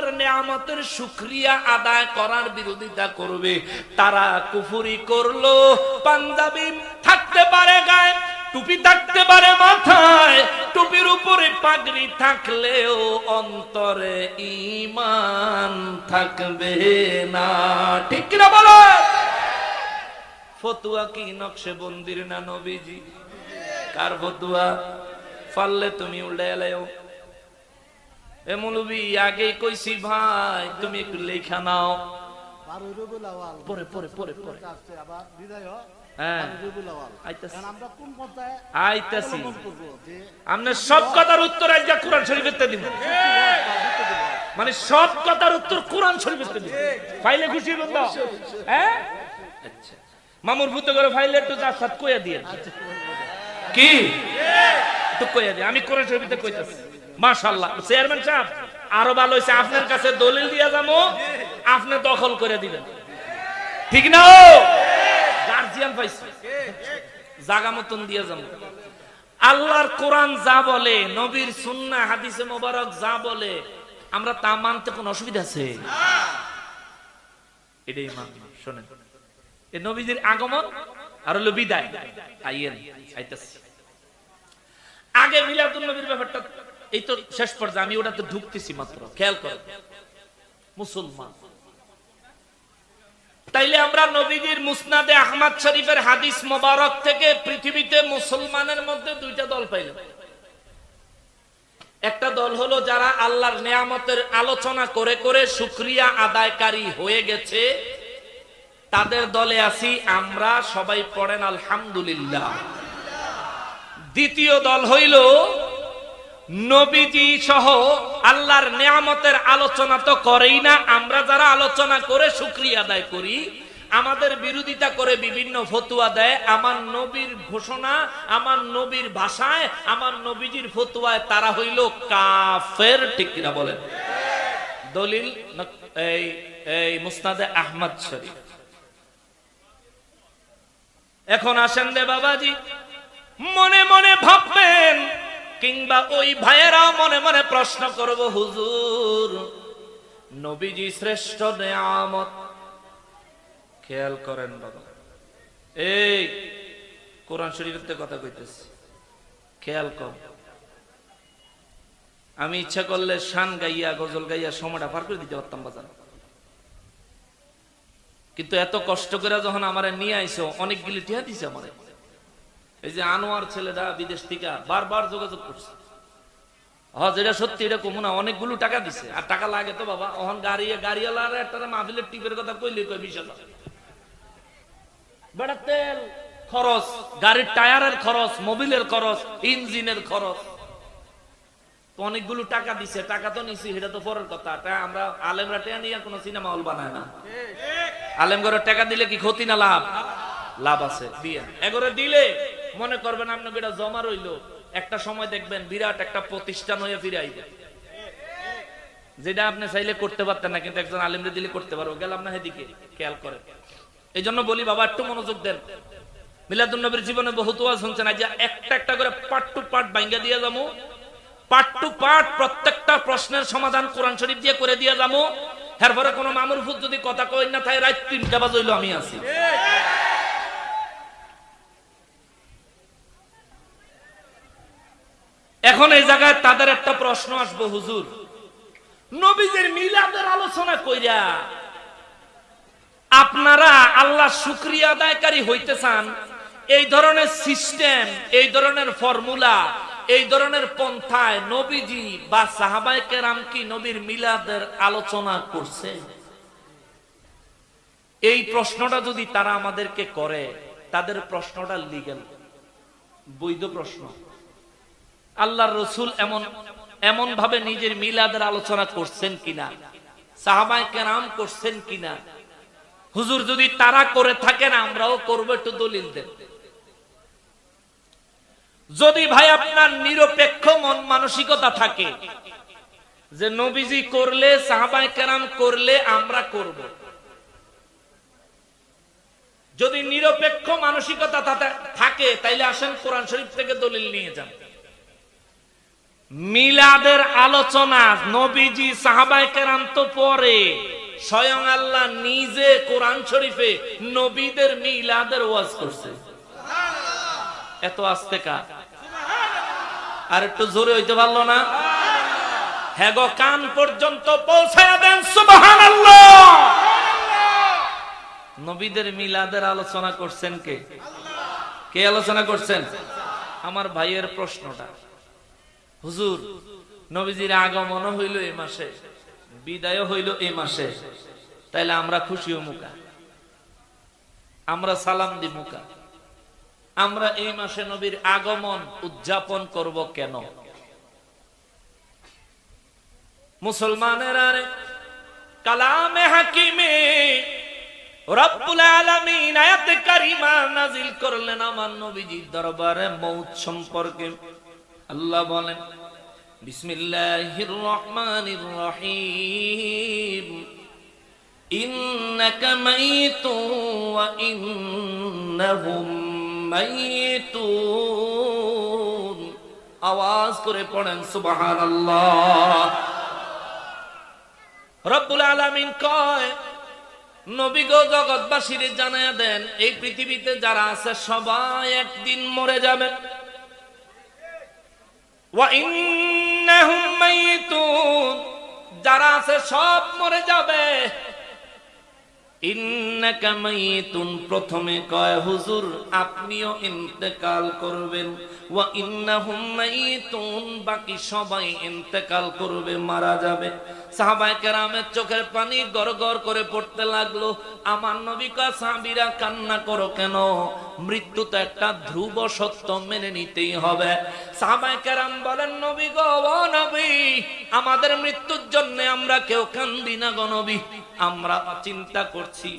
আল্লাহর নিয়ামতের শুকরিয়া আদায় করার বিরোধিতা করবে, তারা কুফরি করলো। পাঞ্জাবি থাকতে পারে গায়ে, টুপি থাকতে পারে মাথায়, টুপির উপরে পাগড়ি থাকলেও অন্তরে ঈমান থাকবে না। ঠিক কিনা বলো? ফতুয়া কি নকশবন্দির না নবীজি? কার ফতুয়া? পারলে তুমি উল্টে এলেও। এ মৌলবি আগেই কইছি ভাই, তুমি একটু লেখা নাও। পরে পরে পরে পরে আমরা সব কথার উত্তর আজকে কোরআন শরীফেতে দিব। মানে সব কথার উত্তর কোরআন শরীফেতে দিব। ফাইলে খুশি বন্ধ? হ্যাঁ, আচ্ছা মামুর ভূত করে ফাইলে একটু যা সাত কইয়া দিয়ে কি একটু কইয়া দিয়ে, আমি কোরআন শরীফেতে কইতাছি। মাশাআল্লাহ চেয়ারম্যান সাহেব, আরো ভালো হইছে আপনার কাছে দলিল দিয়া যাবো, আপনি দখল করে দিবেন। ঠিক না? গার্জিয়ান পাইছে, জায়গা মতন দিয়ে যাবো। আল্লাহর কোরআন যা বলে, নবীর সুন্নাহ হাদিসে মোবারক যা বলে, আমরা তা মানতে কোনো অসুবিধা আছে? এটাই মানব। শোনেন, এই নবীজির আগমন আর হলো বিদায়। আইয়েন আইতাছি। আগে মিলাদুন নবীর ব্যাপারটা এই তো শেষ পর্যায়ে, আমি ওটাতে ঢুকতেছি মাত্র, খেয়াল করো। মুসলমান তাইলে আমরা নবীজির মুসনাদে আহমদ শরীফের হাদিস মোবারক থেকে পৃথিবীতে মুসলমানের মধ্যে দুইটা দল পাইলাম। একটা দল হলো যারা আল্লাহর নিয়ামতের আলোচনা করে করে শুকরিয়া আদায়কারী হয়ে গেছে, তাদের দলে আছি আমরা। সবাই পড়েন আলহামদুলিল্লাহ। দ্বিতীয় দল হইল নবীজি সহ আল্লাহর নিয়ামতের আলোচনা তো করেই না, আমরা যারা আলোচনা করে শুকরিয়া আদায় করি, আমাদের বিরোধিতা করে বিভিন্ন ফতুয়া দেয়। আমার নবীর ঘোষণা, আমার নবীর ভাষায়, আমার নবীজির ফতুয়ায় তারা হইল কাফের। ঠিক কিনা বলেন? দলিল এই মুসনাদে আহমদ শরীফ। এখন আসেন রে বাবাজি, মনে মনে ভাববেন, কিংবা ওই ভাইয়েরা মনে মনে প্রশ্ন করব, হুজুর নবীজি শ্রেষ্ঠ নিয়ামত। খেয়াল করেন বাবা, এই কোরআন শরীফের কথা কইতেছি, খেয়াল কর। আমি ইচ্ছা করলে শান গাইয়া গজল গাইয়া সময়টা পার করে দিতে পারতাম বাজার, কিন্তু এত কষ্ট করে যখন আমারে নিয়ে আইছো, অনেকগুলি টিহা দিছে আমারে। এই যে আনোয়ার ছেলেটা বিদেশ থেকে বারবার যোগাযোগ করছে, যেটা সত্যি এটা কমু না, অনেকগুলো টাকা দিছে। আর টাকা লাগে তো বাবা, ওখান গাড়িওয়ালার একটা মাহফিলের টিপের কথা কইলে কই 20,000 বেড়া তেল খরচ, গাড়ির টায়ারের খরচ, মোবিলের খরচ, ইঞ্জিনের খরচ, তো অনেকগুলো টাকা দিছে। টাকা তো নিছি, সেটা তো পরের কথা। আমরা আলেমরা টাকা নিয়ে কোনো সিনেমা হল বানায় না। আলেম ঘরে টাকা দিলে কি ক্ষতি না লাভ? লাভ আছে। দিয়ে এগরে দিলে মনে করবেন আপনি বেটা জমা রইলো, একটা সময় দেখবেন বিরাট একটা প্রতিষ্ঠান হয়ে ফিরে আইবে, যেটা আপনি চাইলে করতে পারতেন না, কিন্তু একজন আলেমরে দিলে করতে পারবো। গেলাম না সেদিকে, খেয়াল করেন। এই জন্য বলি বাবা, একটু মনোযোগ দেন। মিলাদুন নবীর জীবনে বহুত ওয়াজ শুনছেন, আজ একটা একটা করে পার্ট টু পার্ট ভাঙ্গা দিয়ে যাবো। পার্ট টু পার্ট প্রত্যেকটা প্রশ্নের সমাধান কোরআন শরীফ দিয়ে করে দিয়ে যাবো। এরপরে কোনো মামুর ফুট যদি কথা কই না থাকে, রাত 3টা বাজে হইলো আমি আছি। এখন এই জায়গায় তাদের একটা প্রশ্ন আসবো, হুজুর নবীজির মিলাদের আলোচনা কইরা আপনারা আল্লাহ শুকরিয়া আদায়কারী হইতে চান, এই ধরনের সিস্টেম, এই ধরনের ফর্মুলা, এই ধরনের পন্থায় নবীজি বা সাহাবায়ে কেরাম কি নবীর মিলাদের আলোচনা করছে? এই প্রশ্নটা যদি তারা আমাদেরকে করে, তাদের প্রশ্নটা লিগ্যাল, বৈধ প্রশ্ন। আল্লাহর রাসূল এমন ভাবে নিজের মিলাদের আলোচনা করছেন কিনা, সাহাবায়ে কেরাম করছেন কিনা? হুজুর যদি তারা করে থাকেন, আমরাও করব, একটু দলিল দেন। যদি ভাই আপনার নিরপেক্ষ মন মানসিকতা থাকে যে নবীজি করলে, সাহাবায়ে কেরাম করলে আমরা করব, যদি নিরপেক্ষ মানসিকতা থাকে, তাইলে আসেন কোরআন শরীফ থেকে দলিল নিয়ে যান। মিলাদের আলোচনা নবীজি সাহাবায়ে কেরাম তো পরে, স্বয়ং আল্লাহ নিজে কোরআন শরীফে নবীদের মিলাদের ওয়াজ করছে। এত আস্তে কা, আর একটু জোরে হইতে পারলো না? হ্যাঁ গো, কান পর্যন্ত পৌঁছায়া দেন সুবহানাল্লাহ। নবীদের মিলাদের আলোচনা করছেন কে? কে আলোচনা করছেন? আমার ভাইয়ের প্রশ্নটা, হুজুর নবীজির আগমন হইল এই মাসে, বিদায় হইল এই মাসে, তাইলে আমরা খুশি মুকা, আমরা সালাম দি মুকা, আমরা এই মাসে নবীর আগমন উদযাপন করব কেন? মুসলমানের আরে কালামে হাকিমে রব্বুল আলামিন আয়াতে কারিমা নাজিল করলেন আমার নবীজির দরবারে মউত সম্পর্কে। আল্লাহ বলেন, বিসমিল্লাহির রহমানির রহিম, ইন্নাকা মাইতুন ওয়া ইন্নাহুম মাইতুন। আওয়াজ করে পড়েন সুবহানাল্লাহ। রব্বুল আলামিন কয়, নবী গো জগৎবাসীরে জানায়া দেন, এই পৃথিবীতে যারা আছে সবাই একদিন মরে যাবে। ওয়া ইন্নাহুম মাইতুন, যারা আছে সব মরে যাবে। ইন্নাকা মাইতুন, প্রথমে কয় হুজুর আপনিও ইন্তেকাল করবেন। ওয়া ইন্নাহুম মাইতুন, বাকি সবাই ইন্তেকাল করবে, মারা যাবে। সাহাবায়ে কেরামের চোখের পানি গড়গড় করে পড়তে লাগলো। আমার নবী কয়, সাহাবীরা কান্না করো কেন? মৃত্যু তো একটা ধ্রুব সত্য, মেনে নিতেই হবে। সাহাবায়ে কেরাম বলেন, নবী গো, ও নবী, আমাদের মৃত্যুর জন্য আমরা কেউ কান্দি না গো নবী, আমরা চিন্তা করছি,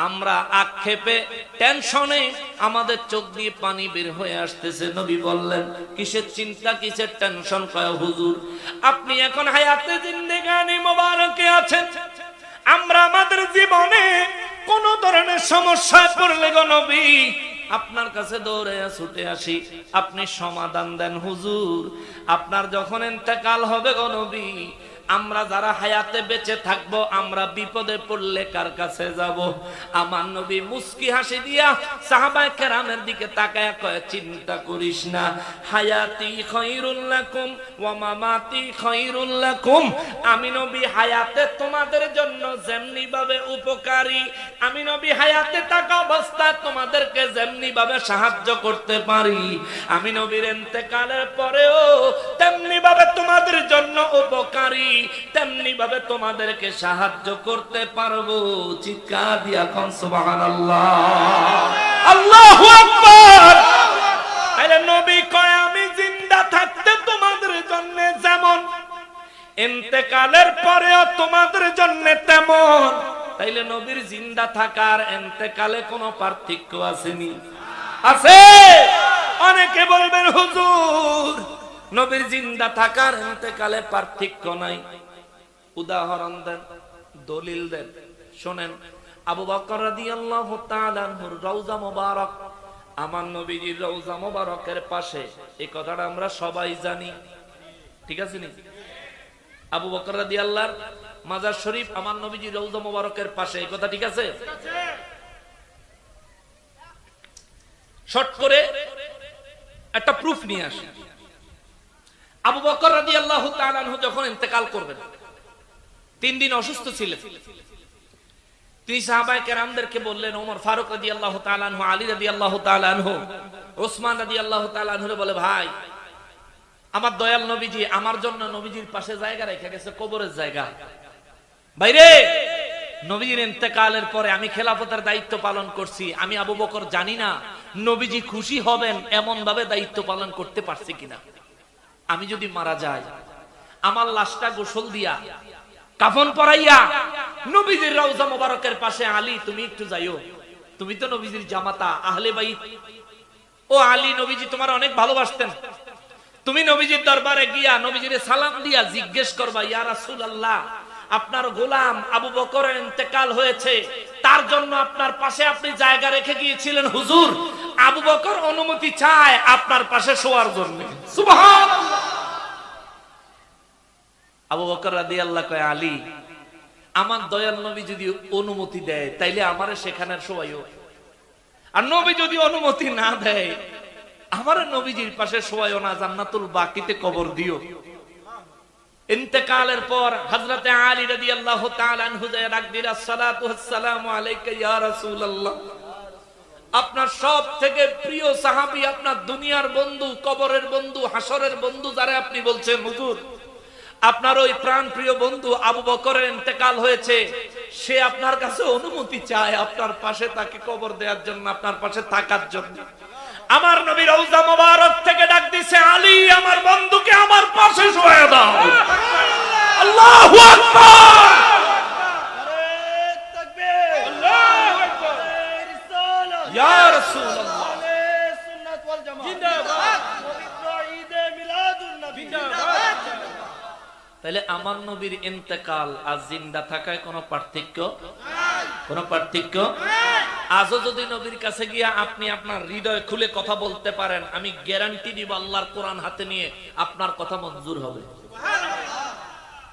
আমরা আক্ষেপে টেনশনে আমাদের চোখ দিয়ে পানি বের হয়ে আসতেছে। নবী বললেন, কিসের চিন্তা, কিসের টেনশন? কয় হুজুর আপনি এখন হায়াতে জিন্দেগানি মোবারকে আছেন, আমরা আমাদের জীবনে কোন ধরনের সমস্যায় পড়লে গো নবী আপনার কাছে দৌড়ে ছুটে আসি, আপনি সমাধান দেন। হুজুর আপনার যখন ইন্তেকাল হবে গো নবী, আমরা যারা হায়াতে বেঁচে থাকবো, আমরা বিপদে পড়লে কার কাছে যাব? আমার নবী মুস্কি হাসি দিয়া সাহাবায়ে কেরামের দিকে তাকায়া কয়, চিন্তা করিস না, হায়াতি খায়রুল লাকুম ওয়া মামাতি খায়রুল লাকুম। আমি নবী হায়াতে তোমাদের জন্য যেমনি ভাবে উপকারী, আমি নবী হায়াতে থাকা অবস্থায় তোমাদেরকে যেমনি ভাবে সাহায্য করতে পারি, আমি নবীর ইন্তেকালের পরেও তেমনি ভাবে তোমাদের জন্য উপকারী, তেমনি ভাবে তোমাদেরকে সাহায্য করতে পারবো। চিৎকার দিয়া কোন সুবহানাল্লাহ, আল্লাহু আকবার। তাইলে নবী কয়, আমি জিন্দা থাকতে তোমাদের জন্য যেমন, ইন্তেকালের পরেও তোমাদের জন্য তেমন। তাইলে নবীর জিন্দা থাকার ইন্তেকালে কোনো পার্থক্য আসেনি? আছে। অনেকে বলবেন হুজুর নবীর জিন্দা থাকার ইন্তেকালে পার্থক্য নাই। উদাহরণ দেন, দলিল দেন। শুনেন, আবু বকর রাদিয়াল্লাহু তাআলা আনহুর রওজা মোবারক, আমার নবীজির রওজা মোবারকের পাশে, এই কথাটা আমরা সবাই জানি, ঠিক আছে নি? আবু বকর রাদিয়াল্লাহর মাজার শরীফ আমার নবীজির রওজা মোবারকের পাশে, এই কথা ঠিক আছে? শর্ট করে একটা প্রুফ নিয়ে আসি। আবু বকর রাদিয়াল্লাহু তাআলা আনহু যখন ইন্তেকাল করবেন, 3 দিন অসুস্থ ছিলেন। তিনি সাহাবায়ে কেরামদেরকে বললেন, ওমর ফারুক রাদিয়াল্লাহু তাআলা আনহু, আলী রাদিয়াল্লাহু তাআলা আনহু, ওসমান রাদিয়াল্লাহু তাআলা আনহু বলে, ভাই আমার দয়াল নবীজি আমার জন্য নবীজির পাশে জায়গা রেখে গেছে, কবরের জায়গা। ভাইরে, নবীজির ইন্তেকালের পরে আমি খেলাফতের দায়িত্ব পালন করছি, আমি আবু বকর জানি না নবীজি খুশি হবেন এমন ভাবে দায়িত্ব পালন করতে পারছি কিনা। আমি যদি মারা যাই, আমার লাশটা গোসল দিয়া কাফন পরাইয়া নবীজির রওজা মোবারকের পাশে, আলী তুমি একটু যাইও, তুমি তো নবীজির জামাতা, আহলে বাইত। ও আলী, নবীজি তোমার অনেক ভালোবাসতেন, তুমি নবীজির দরবারে গিয়া নবীজির সালাম দিয়া জিজ্ঞেস করবা, ইয়া রাসূলুল্লাহ আপনার গোলাম আবু বকরের ইন্তেকাল হয়েছে, তার জন্য আপনার পাশে আপনি জায়গা রেখে গিয়েছিলেন, হুজুর আবু বকর অনুমতি চায় আপনার পাশে শোয়ার জন্য। সুবহানাল্লাহ। আবু বকর রাদিয়াল্লাহু কয় আলী, আমার দয়াল নবী যদি অনুমতি দেয় তাইলে আমারে সেখানের শোয়াইও, আর নবী যদি অনুমতি না দেয় আমারে নবীজির পাশে শোয়াইও না, জান্নাতুল বাকিতে কবর দিও। ইন্তেকালের পর হযরতে আলী রাদিয়াল্লাহু তাআলা আনহু যায় ডাক দিলেন, আসসালাতু ওয়াসসালামু আলাইকা ইয়া রাসূলুল্লাহ। আপনার সব থেকে প্রিয় সাহাবী, আপনার দুনিয়ার বন্ধু, কবরের বন্ধু, হাসরের বন্ধু যারা আপনি বলছেন, হুজুর আপনার ওই প্রাণ প্রিয় বন্ধু আবু বকরের ইন্তেকাল হয়েছে, সে আপনার কাছে অনুমতি চায় আপনার পাশে তাকে কবর দেওয়ার জন্য, আপনার পাশে থাকার জন্য। আমার নবী রওজা মোবারক থেকে ডাক দিছে, আলী আমার বন্ধুকে আমার পাশে শোয়া দাও। আল্লাহু আকবার, নারে তাকবীর, আল্লাহু আকবার, ইয়া রাসূলুল্লাহ, সুন্নাত ওয়াল জামাত জিন্দাবাদ, পবিত্র ঈদে মিলাদুন নবী জিন্দাবাদ। তাহলে আমার নবীর ইন্তেকাল আর জিন্দা থাকায় কোনো পার্থক্য নাই, কোনো পার্থক্য নাই। আজও যদি নবীর কাছে গিয়া আপনি আপনার হৃদয় খুলে কথা বলতে পারেন, আমি গ্যারান্টি দিব আল্লাহর কোরআন হাতে নিয়ে আপনার কথা মঞ্জুর হবে।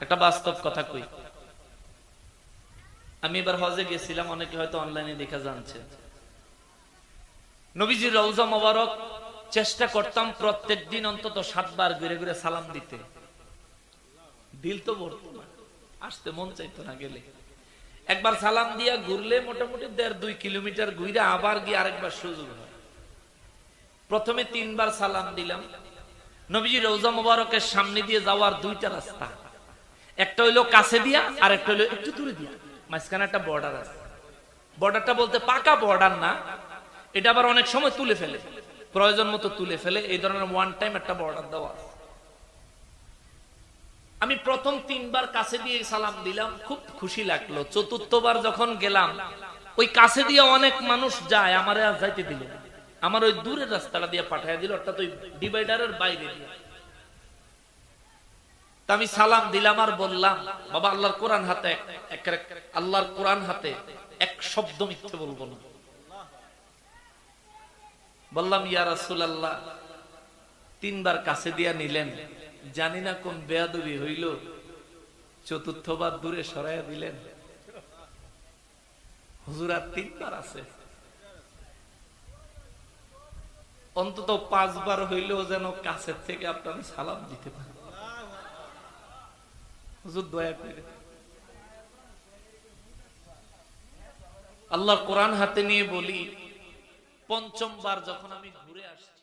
একটা বাস্তব কথা কই, আমি এবার হজে গেছিলাম, অনেকে হয়তো অনলাইনে দেখা জানছে। নবীজির রওজা মোবারক চেষ্টা করতাম প্রত্যেক দিন অন্তত 7 বার ঘুরে ঘুরে সালাম দিতে। দিল তো ভরতো না, আসতে মন চাইতো না গেলে। একবার সালাম দিয়া ঘুরলে মোটামুটি 1.5-2 কিলোমিটার ঘুরে আবার গিয়ে আরেকবার সুযোগ হয়। প্রথমে 3 বার সালাম দিলাম। নবীজি রওজা মোবারকের সামনে দিয়ে যাওয়ার 2টা রাস্তা, একটা হইলো কাছে দিয়া আর একটা হইলো একটু দূরে দিয়া, মাঝখানে একটা বর্ডার আছে। বর্ডারটা বলতে পাকা বর্ডার না, এটা আবার অনেক সময় তুলে ফেলে, প্রয়োজন মতো তুলে ফেলে, এই ধরনের ওয়ান টাইম একটা বর্ডার দেওয়া আছে। আমি প্রথম 3 বার কাছে দিয়ে সালাম দিলাম, খুব খুশি লাগলো। 4র্থবার যখন গেলাম, ওই কাছে দিয়ে অনেক মানুষ যায়, আমারে আর যাইতে দিল না, আমার ওই দূরের রাস্তাটা দিয়ে পাঠিয়ে দিল, অর্থাৎ ওই ডিভাইডারের বাইরে দিয়ে। তা আমি সালাম দিলাম আর বললাম, বাবা আল্লাহর কোরআন হাতে, আল্লাহর কোরআন হাতে এক শব্দ মিথ্যে বলবো না। বললাম, ইয়া রাসূলুল্লাহ, 3 বার কাছে দিয়া নিলেন, জানি না কোন বেয়াদবি হইল, 4র্থবার দূরে সরাইয়া দিলেন। হুজুর আর 3 বার আছে, অন্তত 5 বার হইলেও যেন কাছের থেকে আপনার সালাম দিতে পারে। হুজুর দয়া করে। আল্লাহর কোরআন হাতে নিয়ে বলি, 5ম বার যখন আমি ঘুরে আসছি